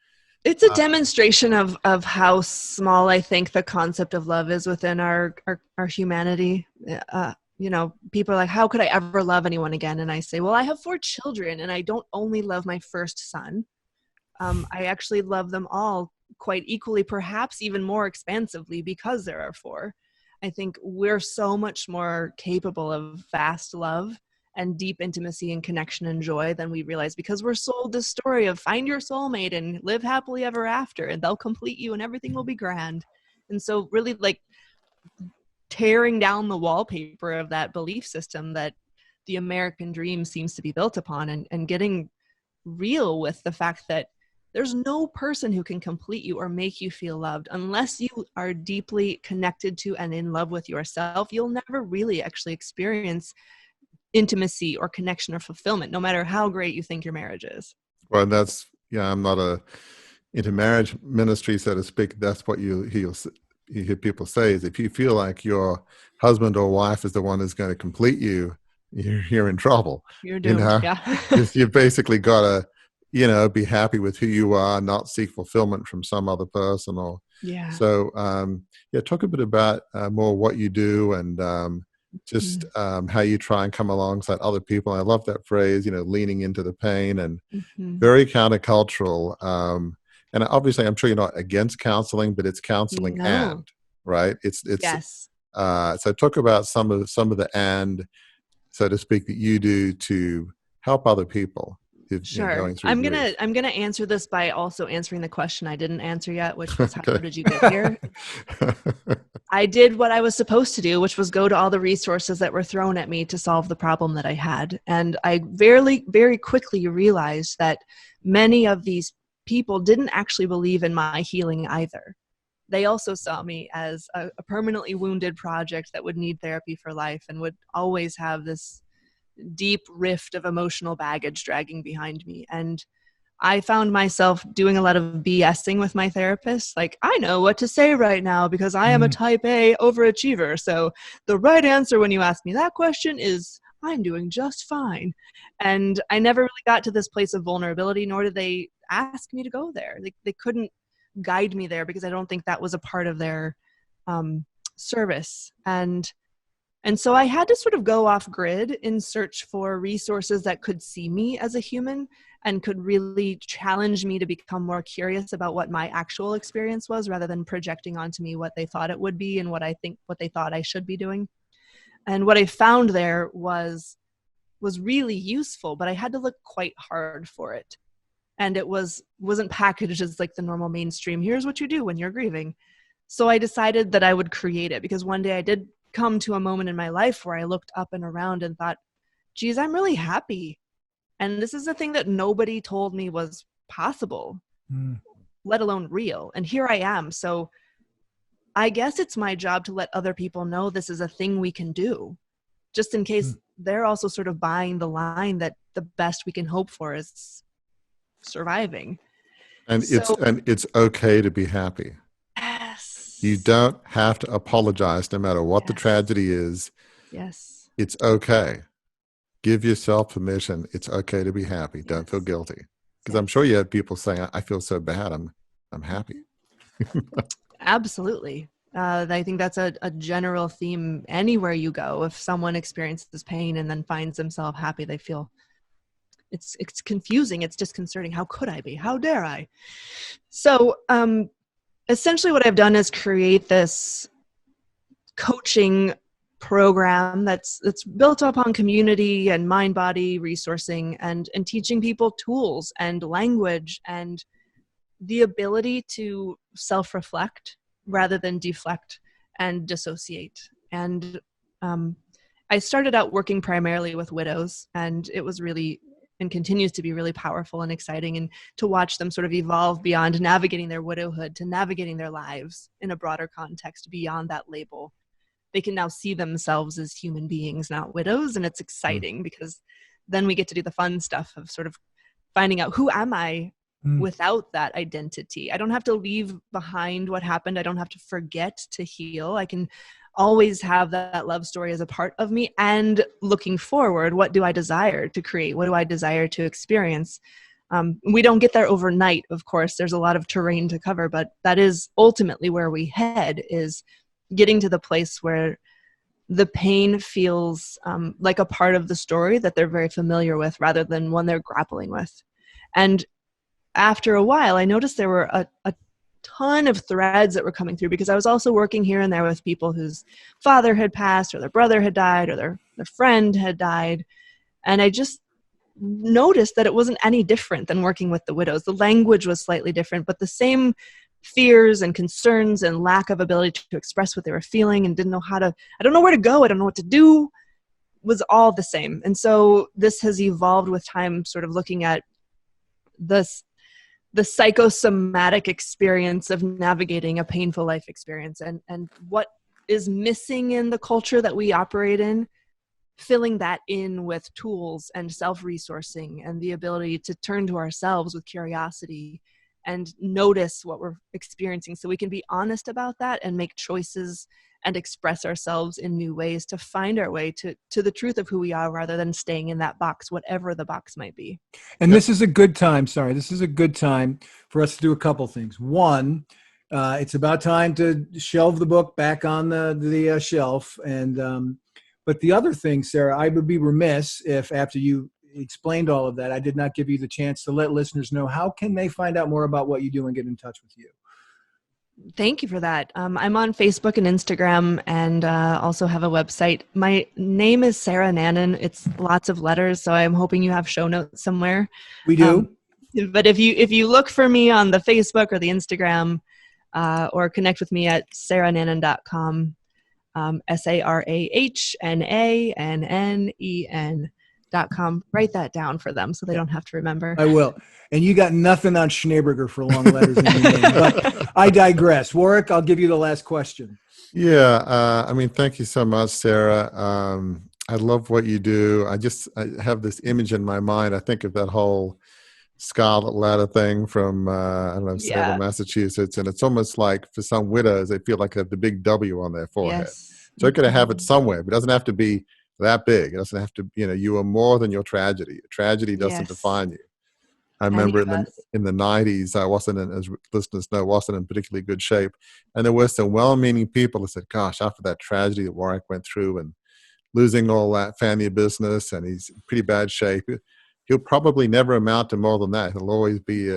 it's a demonstration of how small I think the concept of love is within our humanity. People are like, how could I ever love anyone again? And I say, well, I have 4 children and I don't only love my first son. I actually love them all quite equally, perhaps even more expansively, because there are 4. I think we're so much more capable of vast love and deep intimacy and connection and joy than we realize, because we're sold this story of find your soulmate and live happily ever after, and they'll complete you and everything will be grand. And so really, like, tearing down the wallpaper of that belief system that the American dream seems to be built upon, and getting real with the fact that there's no person who can complete you or make you feel loved unless you are deeply connected to and in love with yourself. You'll never really actually experience intimacy or connection or fulfillment, no matter how great you think your marriage is. Well, that's, I'm not into marriage ministry, so to speak. That's what you hear people say, is if you feel like your husband or wife is the one who's going to complete you, you're in trouble. You're doomed. You've basically got to, be happy with who you are, not seek fulfillment from some other person. So talk a bit about more what you do and how you try and come alongside other people. I love that phrase, leaning into the pain, and very countercultural. And obviously, I'm sure you're not against counseling, but it's counseling and, right? It's yes. So talk about some of the and, so to speak, that you do to help other people. Sure. Going through I'm grief. gonna answer this by also answering the question I didn't answer yet, which was how did you get here? I did what I was supposed to do, which was go to all the resources that were thrown at me to solve the problem that I had. And I very, very quickly realized that many of these people didn't actually believe in my healing either. they also saw me as a permanently wounded project that would need therapy for life and would always have this deep rift of emotional baggage dragging behind me. And I found myself doing a lot of BSing with my therapist. Like, I know what to say right now because I am a type A overachiever. So the right answer when you ask me that question is, I'm doing just fine. And I never really got to this place of vulnerability, nor did they ask me to go there. They couldn't guide me there because I don't think that was a part of their service. And so I had to sort of go off grid in search for resources that could see me as a human and could really challenge me to become more curious about what my actual experience was, rather than projecting onto me what they thought it would be and what they thought I should be doing. And what I found there was really useful, but I had to look quite hard for it. And it wasn't packaged as like the normal mainstream, here's what you do when you're grieving. So I decided that I would create it, because one day I did come to a moment in my life where I looked up and around and thought, geez, I'm really happy. And this is a thing that nobody told me was possible, let alone real. And here I am. So I guess it's my job to let other people know this is a thing we can do, just in case they're also sort of buying the line that the best we can hope for is surviving. And it's okay to be happy. Yes. You don't have to apologize no matter what the tragedy is. Yes. It's okay. Give yourself permission. It's okay to be happy. Don't feel guilty. Because I'm sure you have people saying, I feel so bad. I'm happy. Absolutely. I think that's a general theme anywhere you go. If someone experiences pain and then finds themselves happy, they feel it's confusing. It's disconcerting. How could I be? How dare I? So essentially what I've done is create this coaching program that's built upon community and mind-body resourcing and teaching people tools and language and the ability to self-reflect rather than deflect and dissociate. And I started out working primarily with widows, and it was really and continues to be really powerful and exciting, and to watch them sort of evolve beyond navigating their widowhood to navigating their lives in a broader context beyond that label. They can now see themselves as human beings, not widows. And it's exciting because then we get to do the fun stuff of sort of finding out, who am I without that identity? I don't have to leave behind what happened. I don't have to forget to heal. I can always have that love story as a part of me. And looking forward, what do I desire to create? What do I desire to experience? We don't get there overnight, of course. There's a lot of terrain to cover, but that is ultimately where we head, is getting to the place where the pain feels like a part of the story that they're very familiar with rather than one they're grappling with. And after a while, I noticed there were a ton of threads that were coming through, because I was also working here and there with people whose father had passed, or their brother had died, or their friend had died. And I just noticed that it wasn't any different than working with the widows. The language was slightly different, but the same fears and concerns and lack of ability to express what they were feeling and didn't know how to, I don't know where to go, I don't know what to do, was all the same. And so this has evolved with time, sort of looking at the psychosomatic experience of navigating a painful life experience, and what is missing in the culture that we operate in, filling that in with tools and self-resourcing and the ability to turn to ourselves with curiosity and notice what we're experiencing, so we can be honest about that and make choices and express ourselves in new ways to find our way to the truth of who we are, rather than staying in that box, whatever the box might be. And this is a good time. This is a good time for us to do a couple things. One, it's about time to shelve the book back on the shelf. And but the other thing, Sarah, I would be remiss if, after you explained all of that, I did not give you the chance to let listeners know, how can they find out more about what you do and get in touch with you? Thank you for that. I'm on Facebook and Instagram, and also have a website. My name is Sarah Nannen. It's lots of letters, so I'm hoping you have show notes somewhere. We do. But if you look for me on the Facebook or the Instagram, or connect with me at sarahnannen.com, SarahNannen.com. Write that down for them so they don't have to remember. I will. And you got nothing on Schneeberger for long letters in your name. But I digress. Warwick, I'll give you the last question. Yeah, I mean, thank you so much, Sarah. I love what you do. I have this image in my mind. I think of that whole Scarlet Ladder thing from, I don't know, Salem, Massachusetts. And it's almost like for some widows, they feel like they have the big W on their forehead. Yes. So you're going to have it somewhere, but it doesn't have to be that big. It doesn't have to, you are more than your tragedy. Tragedy doesn't define you. I remember in the 90s, I wasn't in, as listeners know, wasn't in particularly good shape. And there were some well-meaning people that said, gosh, after that tragedy that Warwick went through and losing all that family business, and he's in pretty bad shape, he'll probably never amount to more than that. He'll always be,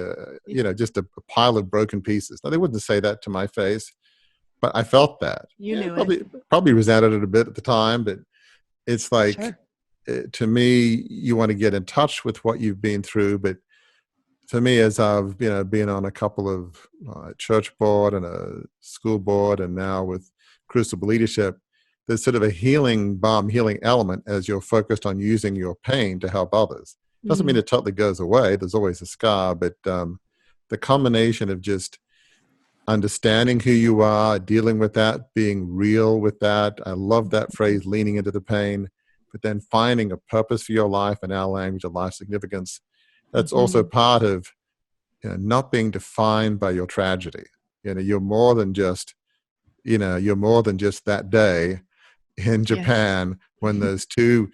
just a pile of broken pieces. Now, they wouldn't say that to my face, but I felt that. You knew probably resented it a bit at the time, but it's like, Sure. To me, you want to get in touch with what you've been through, but for me, as I've been on a couple of church board and a school board, and now with Crucible Leadership, there's sort of a healing element as you're focused on using your pain to help others. Doesn't mean it totally goes away. There's always a scar, but the combination of just understanding who you are, dealing with that, being real with that. I love that phrase, leaning into the pain, but then finding a purpose for your life in our language of life significance. That's also part of not being defined by your tragedy. You're more than just, that day in Japan when those two,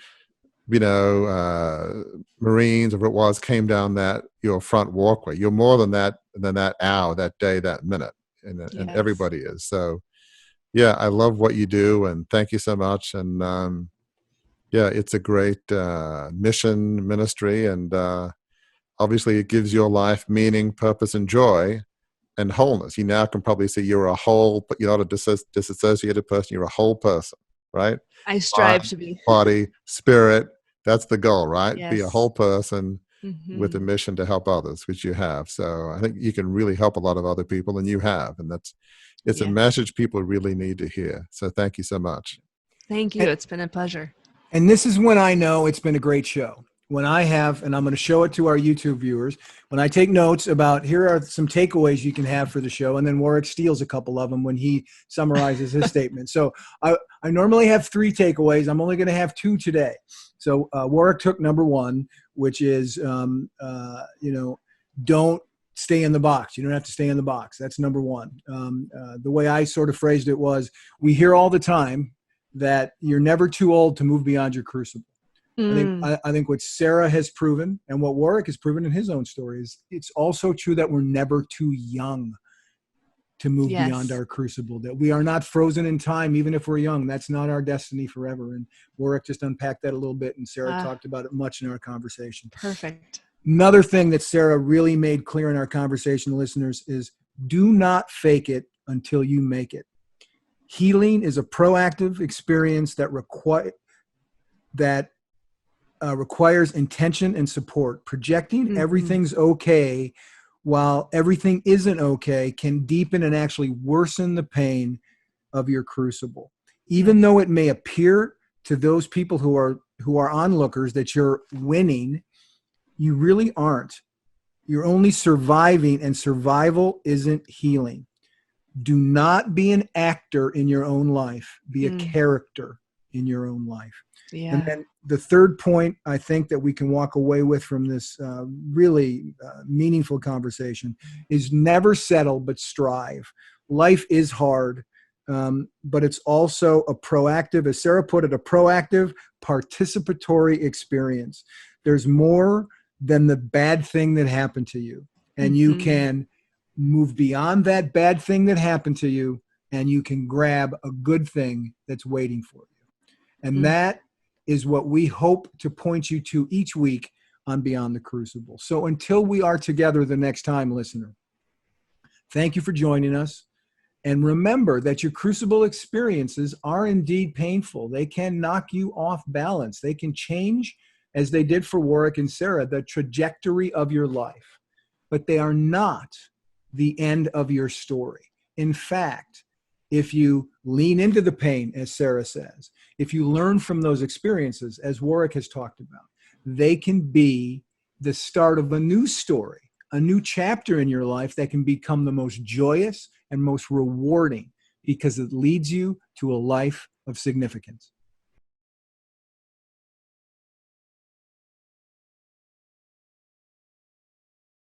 Marines, or it was, came down your front walkway. You're more than that hour, that day, that minute, and everybody is. So, yeah, I love what you do, and thank you so much. And it's a great mission ministry, and obviously it gives your life meaning, purpose, and joy, and wholeness. You now can probably see you're a whole, but you're not a disassociated person. You're a whole person, right? I strive to be. Body, spirit. That's the goal, right? Yes. Be a whole person with a mission to help others, which you have. So I think you can really help a lot of other people, and you have. And it's a message people really need to hear. So thank you so much. Thank you. It's been a pleasure. And this is when I know it's been a great show. When I have, and I'm going to show it to our YouTube viewers, when I take notes about, here are some takeaways you can have for the show, and then Warwick steals a couple of them when he summarizes his statement. So I normally have 3 takeaways. I'm only going to have 2 today. So Warwick took number 1, which is, don't stay in the box. You don't have to stay in the box. That's number 1. The way I sort of phrased it was, we hear all the time that you're never too old to move beyond your crucible. I think what Sarah has proven, and what Warwick has proven in his own story, is it's also true that we're never too young to move beyond our crucible, that we are not frozen in time, even if we're young. That's not our destiny forever. And Warwick just unpacked that a little bit, and Sarah talked about it much in our conversation. Perfect. Another thing that Sarah really made clear in our conversation, listeners, is do not fake it until you make it. Healing is a proactive experience that requires intention and support. Projecting everything's okay while everything isn't okay can deepen and actually worsen the pain of your crucible. Even though it may appear to those people who are onlookers that you're winning, you really aren't. You're only surviving, and survival isn't healing. Do not be an actor in your own life. Be a character in your own life. Yeah. And then the third point I think that we can walk away with from this really meaningful conversation is never settle, but strive. Life is hard, but it's also a proactive, as Sarah put it, a proactive participatory experience. There's more than the bad thing that happened to you. And you can move beyond that bad thing that happened to you, and you can grab a good thing that's waiting for you. And that is what we hope to point you to each week on Beyond the Crucible. So until we are together the next time, listener, thank you for joining us. And remember that your crucible experiences are indeed painful. They can knock you off balance. They can change, as they did for Warwick and Sarah, the trajectory of your life. But they are not the end of your story. In fact, if you lean into the pain, as Sarah says, if you learn from those experiences, as Warwick has talked about, they can be the start of a new story, a new chapter in your life that can become the most joyous and most rewarding because it leads you to a life of significance.